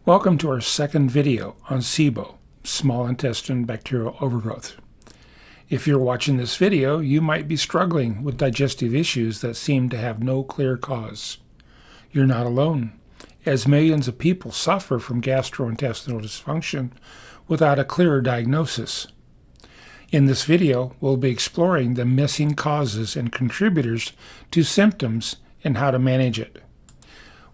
Welcome to our second video on SIBO, small intestine bacterial overgrowth. If you're watching this video, you might be struggling with digestive issues that seem to have no clear cause. You're not alone, as millions of people suffer from gastrointestinal dysfunction without a clear diagnosis. In this video, we'll be exploring the missing causes and contributors to symptoms and how to manage it.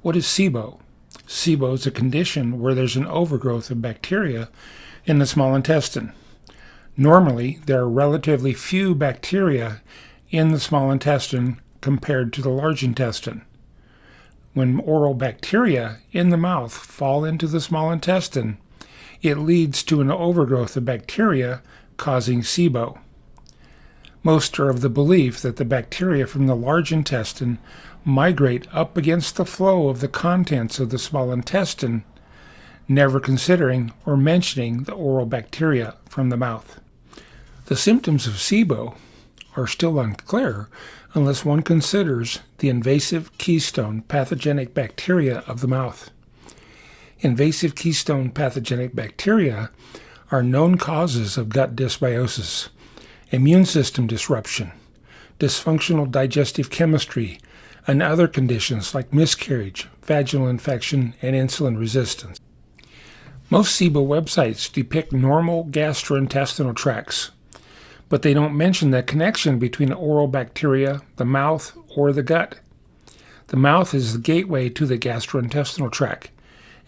What is SIBO? SIBO is a condition where there's an overgrowth of bacteria in the small intestine. Normally, there are relatively few bacteria in the small intestine compared to the large intestine. When oral bacteria in the mouth fall into the small intestine, it leads to an overgrowth of bacteria causing SIBO. Most are of the belief that the bacteria from the large intestine migrate up against the flow of the contents of the small intestine, never considering or mentioning the oral bacteria from the mouth. The symptoms of SIBO are still unclear unless one considers the invasive keystone pathogenic bacteria of the mouth. Invasive keystone pathogenic bacteria are known causes of gut dysbiosis, immune system disruption, dysfunctional digestive chemistry, and other conditions like miscarriage, vaginal infection, and insulin resistance. Most SIBO websites depict normal gastrointestinal tracts, but they don't mention the connection between oral bacteria, the mouth, or the gut. The mouth is the gateway to the gastrointestinal tract,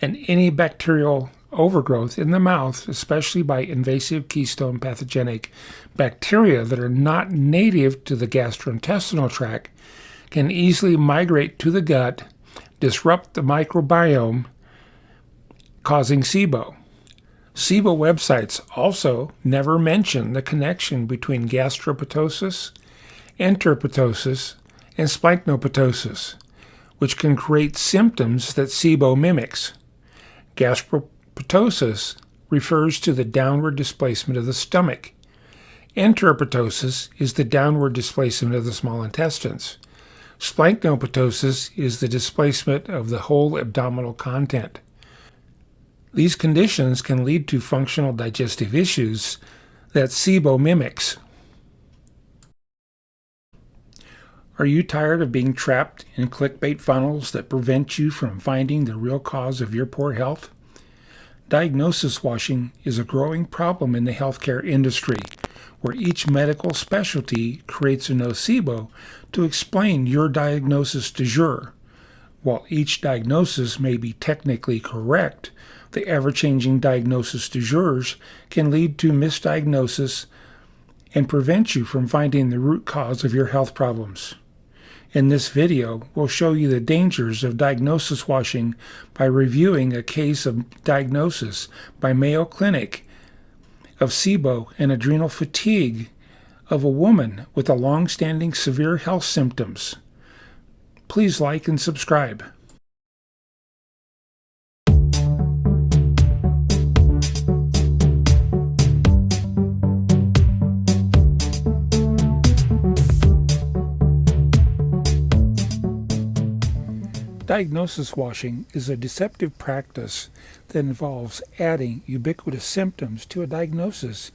and any bacterial overgrowth in the mouth, especially by invasive keystone pathogenic bacteria that are not native to the gastrointestinal tract, can easily migrate to the gut, disrupt the microbiome, causing SIBO. SIBO websites also never mention the connection between gastroptosis, enteroptosis, and Splanchnoptosis, which can create symptoms that SIBO mimics. Gastroptosis refers to the downward displacement of the stomach. Enteroptosis is the downward displacement of the small intestines. Splanchnoptosis is the displacement of the whole abdominal content. These conditions can lead to functional digestive issues that SIBO mimics. Are you tired of being trapped in clickbait funnels that prevent you from finding the real cause of your poor health? Diagnosis washing is a growing problem in the healthcare industry, where each medical specialty creates a nocebo to explain your diagnosis du jour. While each diagnosis may be technically correct, the ever-changing diagnosis du jours can lead to misdiagnosis and prevent you from finding the root cause of your health problems. In this video, we'll show you the dangers of diagnosis washing by reviewing a case of diagnosis by Mayo Clinic of SIBO and adrenal fatigue of a woman with a long-standing severe health symptoms. Please like and subscribe. Diagnosis washing is a deceptive practice that involves adding ubiquitous symptoms to a diagnosis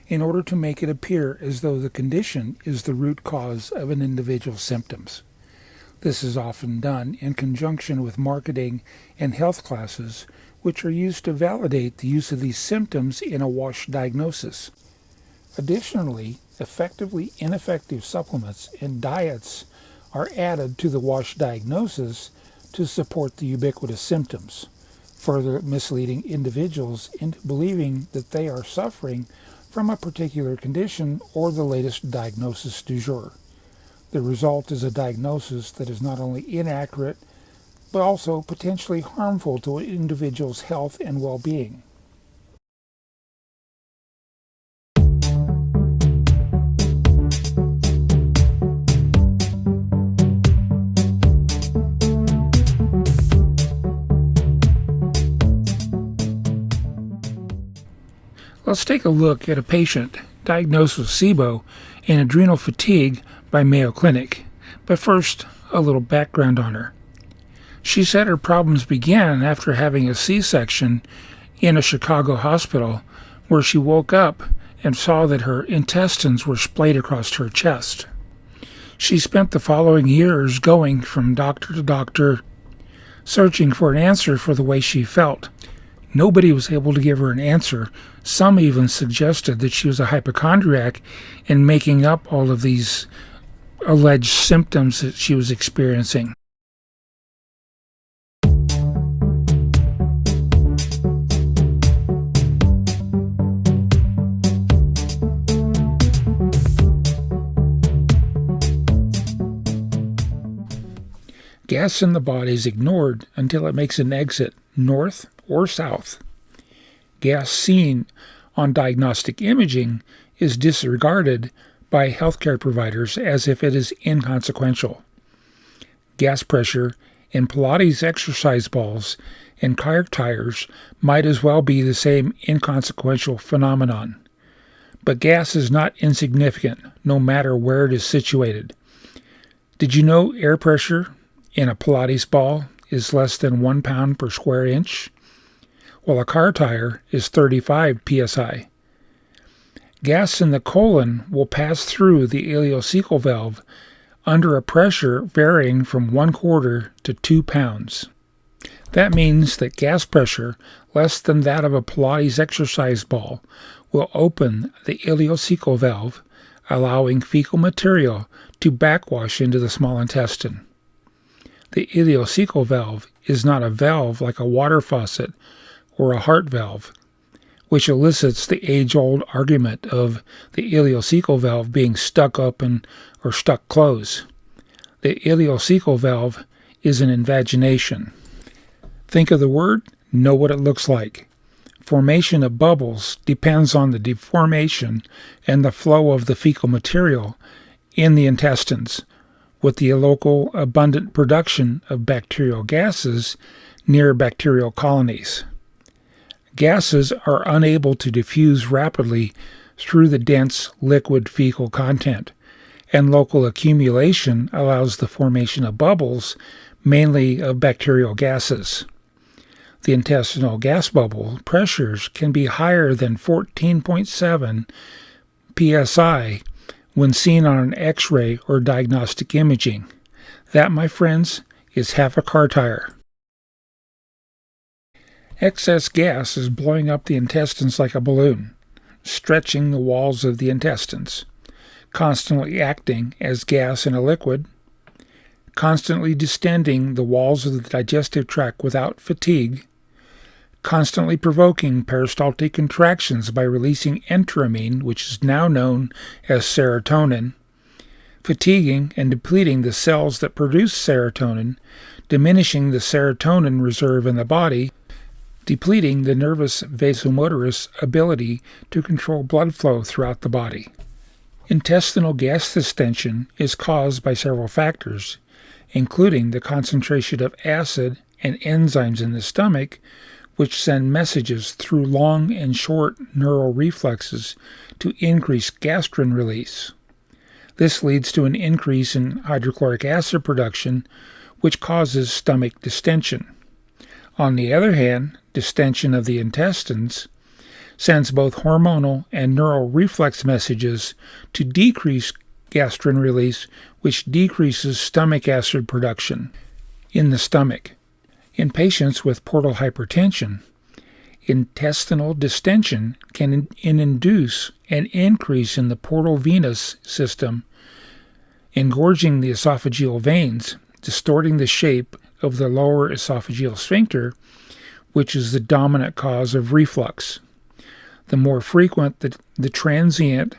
in order to make it appear as though the condition is the root cause of an individual's symptoms. This is often done in conjunction with marketing and health classes, which are used to validate the use of these symptoms in a wash diagnosis. Additionally, effectively ineffective supplements and diets are added to the wash diagnosis to support the ubiquitous symptoms, further misleading individuals into believing that they are suffering from a particular condition or the latest diagnosis du jour. The result is a diagnosis that is not only inaccurate, but also potentially harmful to an individual's health and well-being. Let's take a look at a patient diagnosed with SIBO and adrenal fatigue by Mayo Clinic. But first, a little background on her. She said her problems began after having a C-section in a Chicago hospital where she woke up and saw that her intestines were splayed across her chest. She spent the following years going from doctor to doctor, searching for an answer for the way she felt. Nobody was able to give her an answer. Some even suggested that she was a hypochondriac and making up all of these alleged symptoms that she was experiencing. Gas in the body is ignored until it makes an exit north or south. Gas seen on diagnostic imaging is disregarded by healthcare providers as if it is inconsequential. Gas pressure in Pilates exercise balls and car tires might as well be the same inconsequential phenomenon. But gas is not insignificant, no matter where it is situated. Did you know air pressure in a Pilates ball is less than 1 pound per square inch? Well, a car tire is 35 psi. Gas in the colon will pass through the ileocecal valve under a pressure varying from 1/4 to 2 pounds. That means that gas pressure less than that of a Pilates exercise ball will open the ileocecal valve, allowing fecal material to backwash into the small intestine. The ileocecal valve is not a valve like a water faucet or a heart valve, which elicits the age-old argument of the ileocecal valve being stuck open or stuck closed. The ileocecal valve is an invagination. Think of the word, know what it looks like. Formation of bubbles depends on the deformation and the flow of the fecal material in the intestines, with the local abundant production of bacterial gases near bacterial colonies. Gases are unable to diffuse rapidly through the dense liquid fecal content, and local accumulation allows the formation of bubbles, mainly of bacterial gases. The intestinal gas bubble pressures can be higher than 14.7 psi when seen on an X-ray or diagnostic imaging. That, my friends, is half a car tire. Excess gas is blowing up the intestines like a balloon, stretching the walls of the intestines, constantly acting as gas in a liquid, constantly distending the walls of the digestive tract without fatigue, constantly provoking peristaltic contractions by releasing enteramine, which is now known as serotonin, fatiguing and depleting the cells that produce serotonin, diminishing the serotonin reserve in the body, depleting the nervous vasomotorous ability to control blood flow throughout the body. Intestinal gas distension is caused by several factors, including the concentration of acid and enzymes in the stomach, which send messages through long and short neural reflexes to increase gastrin release. This leads to an increase in hydrochloric acid production, which causes stomach distension. On the other hand, distension of the intestines sends both hormonal and neural reflex messages to decrease gastrin release, which decreases stomach acid production in the stomach. In patients with portal hypertension, intestinal distension can induce an increase in the portal venous system, engorging the esophageal veins, distorting the shape of the lower esophageal sphincter, which is the dominant cause of reflux. The more frequent the transient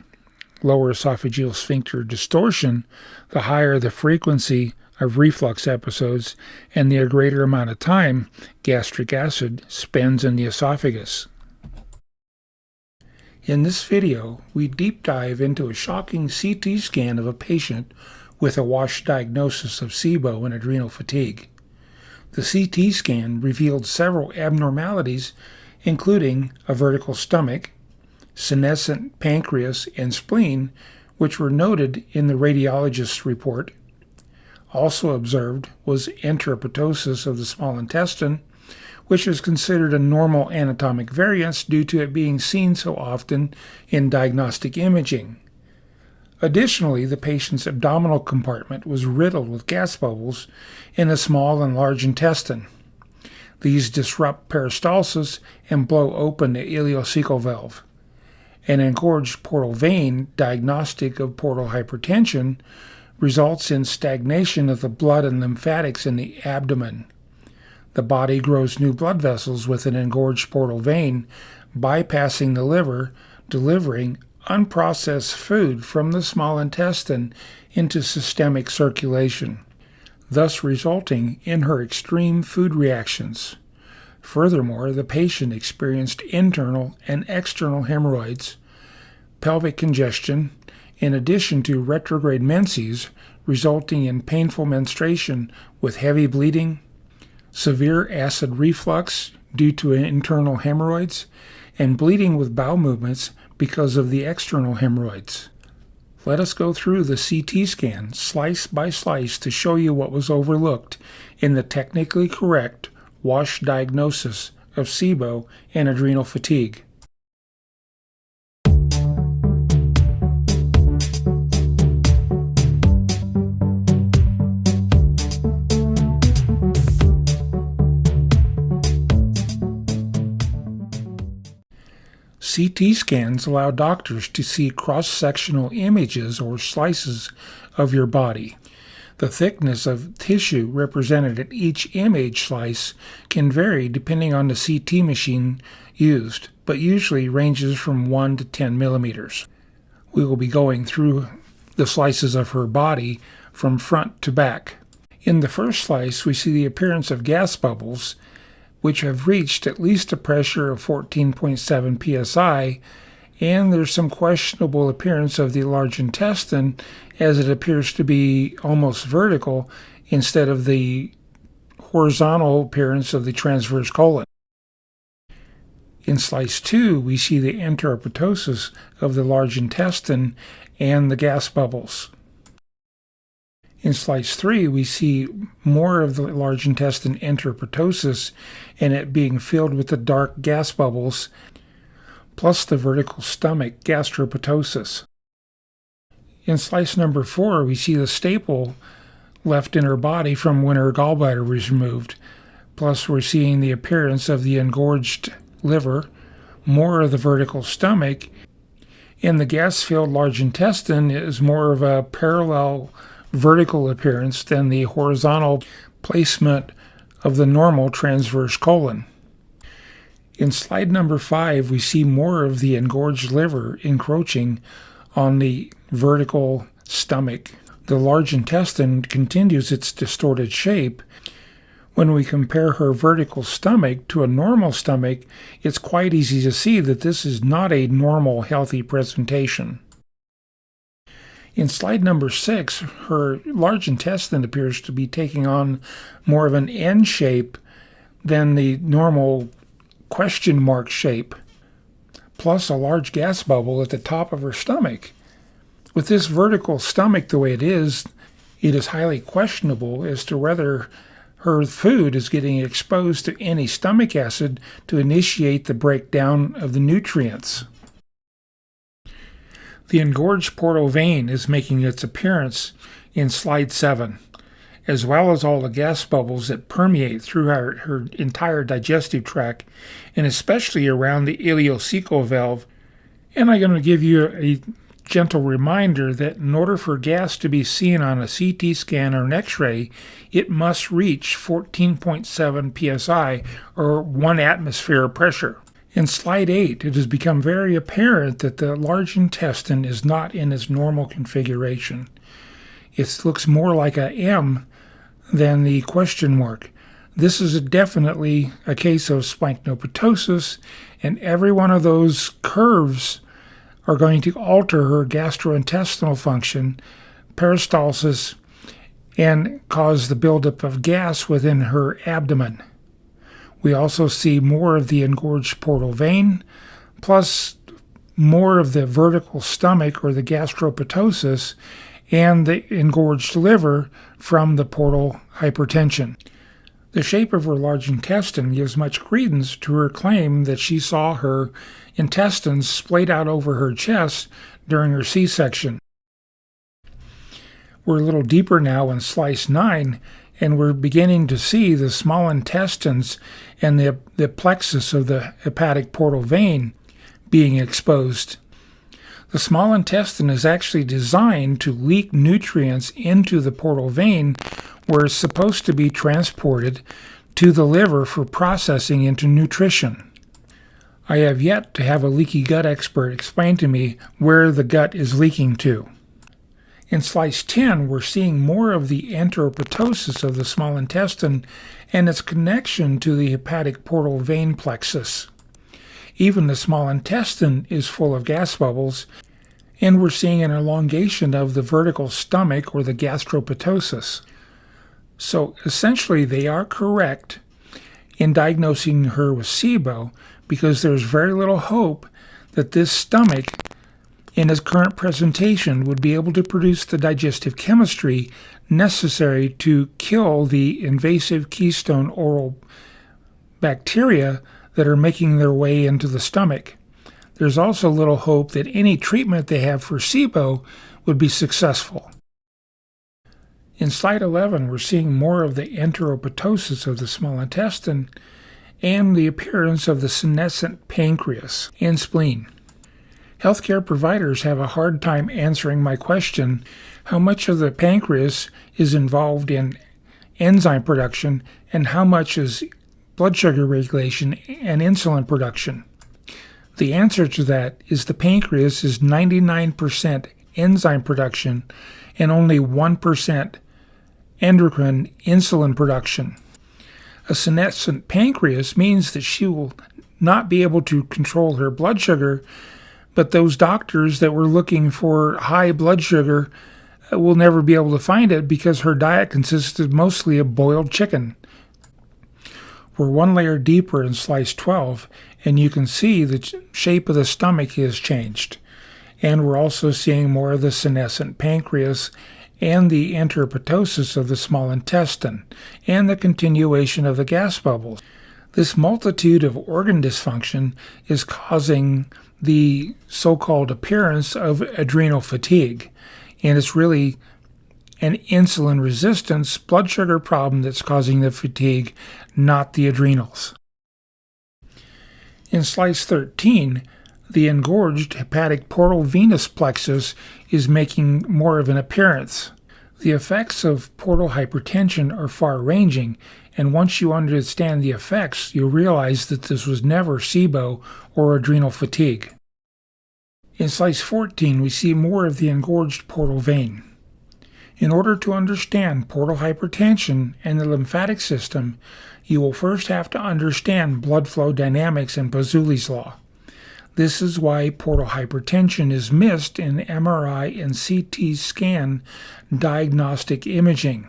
lower esophageal sphincter distortion, the higher the frequency of reflux episodes and the greater amount of time gastric acid spends in the esophagus. In this video, we deep dive into a shocking CT scan of a patient with a wash diagnosis of SIBO and adrenal fatigue. The CT scan revealed several abnormalities, including a vertical stomach, senescent pancreas and spleen, which were noted in the radiologist's report. Also observed was enteroptosis of the small intestine, which is considered a normal anatomic variance due to it being seen so often in diagnostic imaging. Additionally, the patient's abdominal compartment was riddled with gas bubbles in the small and large intestine. These disrupt peristalsis and blow open the ileocecal valve. An engorged portal vein, diagnostic of portal hypertension, results in stagnation of the blood and lymphatics in the abdomen. The body grows new blood vessels with an engorged portal vein, bypassing the liver, delivering unprocessed food from the small intestine into systemic circulation, thus resulting in her extreme food reactions. Furthermore, the patient experienced internal and external hemorrhoids, pelvic congestion, in addition to retrograde menses, resulting in painful menstruation with heavy bleeding, severe acid reflux due to internal hemorrhoids, and bleeding with bowel movements because of the external hemorrhoids. Let us go through the CT scan slice by slice to show you what was overlooked in the technically correct WASH diagnosis of SIBO and adrenal fatigue. CT scans allow doctors to see cross-sectional images or slices of your body. The thickness of tissue represented at each image slice can vary depending on the CT machine used, but usually ranges from 1 to 10 millimeters. We will be going through the slices of her body from front to back. In the first slice, we see the appearance of gas bubbles, which have reached at least a pressure of 14.7 psi, and there's some questionable appearance of the large intestine as it appears to be almost vertical instead of the horizontal appearance of the transverse colon. In slice 2, we see the enteroptosis of the large intestine and the gas bubbles. In slice 3, we see more of the large intestine enteroptosis and it being filled with the dark gas bubbles, plus the vertical stomach gastroptosis. In slice number 4, we see the staple left in her body from when her gallbladder was removed, plus we're seeing the appearance of the engorged liver, more of the vertical stomach, and the gas-filled large intestine is more of a parallel vertical appearance than the horizontal placement of the normal transverse colon. In slide number 5, we see more of the engorged liver encroaching on the vertical stomach. The large intestine continues its distorted shape. When we compare her vertical stomach to a normal stomach, it's quite easy to see that this is not a normal, healthy presentation. In slide number 6, her large intestine appears to be taking on more of an N shape than the normal question mark shape, plus a large gas bubble at the top of her stomach. With this vertical stomach the way it is highly questionable as to whether her food is getting exposed to any stomach acid to initiate the breakdown of the nutrients. The engorged portal vein is making its appearance in slide 7, as well as all the gas bubbles that permeate through her entire digestive tract, and especially around the ileocecal valve. And I'm going to give you a gentle reminder that in order for gas to be seen on a CT scan or an X-ray, it must reach 14.7 psi, or 1 atmosphere of pressure. In slide 8, it has become very apparent that the large intestine is not in its normal configuration. It looks more like a M than the question mark. This is definitely a case of Splanchnoptosis, and every one of those curves are going to alter her gastrointestinal function, peristalsis, and cause the buildup of gas within her abdomen. We also see more of the engorged portal vein, plus more of the vertical stomach or the gastroptosis, and the engorged liver from the portal hypertension. The shape of her large intestine gives much credence to her claim that she saw her intestines splayed out over her chest during her C-section. We're a little deeper now in slice 9, and we're beginning to see the small intestines and the plexus of the hepatic portal vein being exposed. The small intestine is actually designed to leak nutrients into the portal vein where it's supposed to be transported to the liver for processing into nutrition. I have yet to have a leaky gut expert explain to me where the gut is leaking to. In slice 10, we're seeing more of the enteroptosis of the small intestine and its connection to the hepatic portal vein plexus. Even the small intestine is full of gas bubbles, and we're seeing an elongation of the vertical stomach or the gastroptosis. So essentially they are correct in diagnosing her with SIBO because there's very little hope that this stomach in its current presentation would be able to produce the digestive chemistry necessary to kill the invasive keystone oral bacteria that are making their way into the stomach. There's also little hope that any treatment they have for SIBO would be successful. In slide 11, we're seeing more of the enteroptosis of the small intestine and the appearance of the senescent pancreas and spleen. Healthcare providers have a hard time answering my question, how much of the pancreas is involved in enzyme production and how much is blood sugar regulation and insulin production. The answer to that is the pancreas is 99% enzyme production and only 1% endocrine insulin production. A senescent pancreas means that she will not be able to control her blood sugar, but those doctors that were looking for high blood sugar will never be able to find it because her diet consisted mostly of boiled chicken. We're one layer deeper in slice 12, and you can see the shape of the stomach has changed. And we're also seeing more of the senescent pancreas and the enteroptosis of the small intestine, and the continuation of the gas bubbles. This multitude of organ dysfunction is causing the so-called appearance of adrenal fatigue, and it's really an insulin resistance blood sugar problem that's causing the fatigue, not the adrenals. In slice 13, the engorged hepatic portal venous plexus is making more of an appearance. The effects of portal hypertension are far-ranging, and once you understand the effects, you'll realize that this was never SIBO or adrenal fatigue. In slice 14, we see more of the engorged portal vein. In order to understand portal hypertension and the lymphatic system, you will first have to understand blood flow dynamics and Pazuli's law. This is why portal hypertension is missed in MRI and CT scan diagnostic imaging.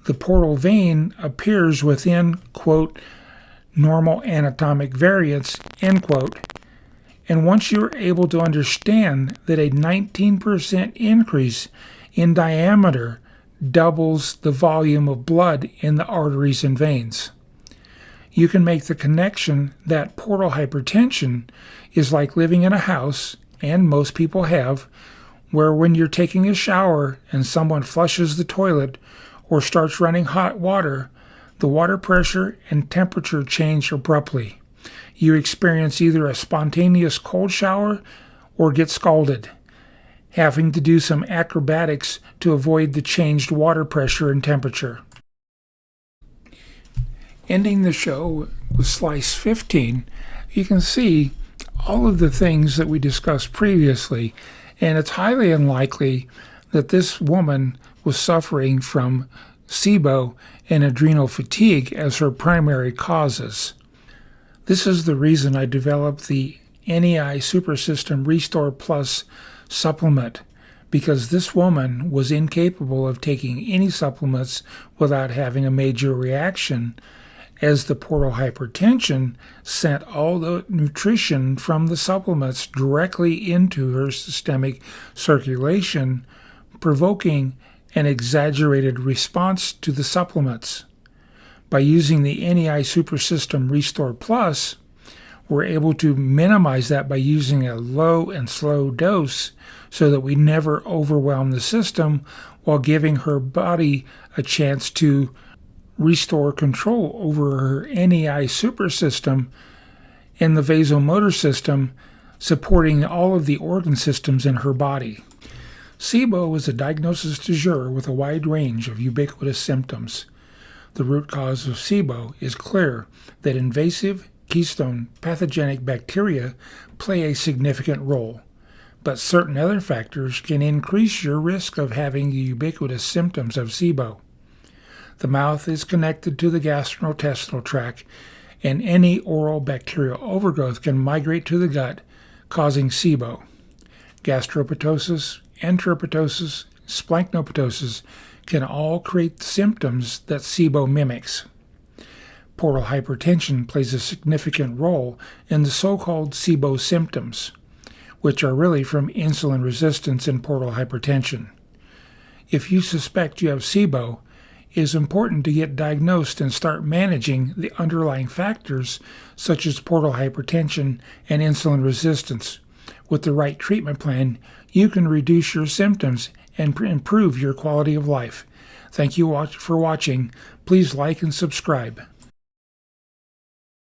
The portal vein appears within, quote, normal anatomic variance, end quote. And once you're able to understand that a 19% increase in diameter doubles the volume of blood in the arteries and veins, you can make the connection that portal hypertension is like living in a house, and most people have, where when you're taking a shower and someone flushes the toilet or starts running hot water, the water pressure and temperature change abruptly. You experience either a spontaneous cold shower or get scalded, having to do some acrobatics to avoid the changed water pressure and temperature. Ending the show with slice 15, you can see all of the things that we discussed previously, and it's highly unlikely that this woman was suffering from SIBO and adrenal fatigue as her primary causes. This is the reason I developed the NEI Super System Restore Plus supplement, because this woman was incapable of taking any supplements without having a major reaction, as the portal hypertension sent all the nutrition from the supplements directly into her systemic circulation, provoking an exaggerated response to the supplements. By using the NEI Super System Restore Plus, we're able to minimize that by using a low and slow dose so that we never overwhelm the system while giving her body a chance to restore control over her NEI Super System and the vasomotor system, supporting all of the organ systems in her body. SIBO is a diagnosis du jour with a wide range of ubiquitous symptoms. The root cause of SIBO is clear that invasive keystone pathogenic bacteria play a significant role, but certain other factors can increase your risk of having the ubiquitous symptoms of SIBO. The mouth is connected to the gastrointestinal tract, and any oral bacterial overgrowth can migrate to the gut, causing SIBO. Gastroptosis, enteroptosis, Splanchnoptosis can all create symptoms that SIBO mimics. Portal hypertension plays a significant role in the so-called SIBO symptoms, which are really from insulin resistance and portal hypertension. If you suspect you have SIBO, it is important to get diagnosed and start managing the underlying factors such as portal hypertension and insulin resistance. With the right treatment plan, you can reduce your symptoms and improve your quality of life. Thank you for watching. Please like and subscribe.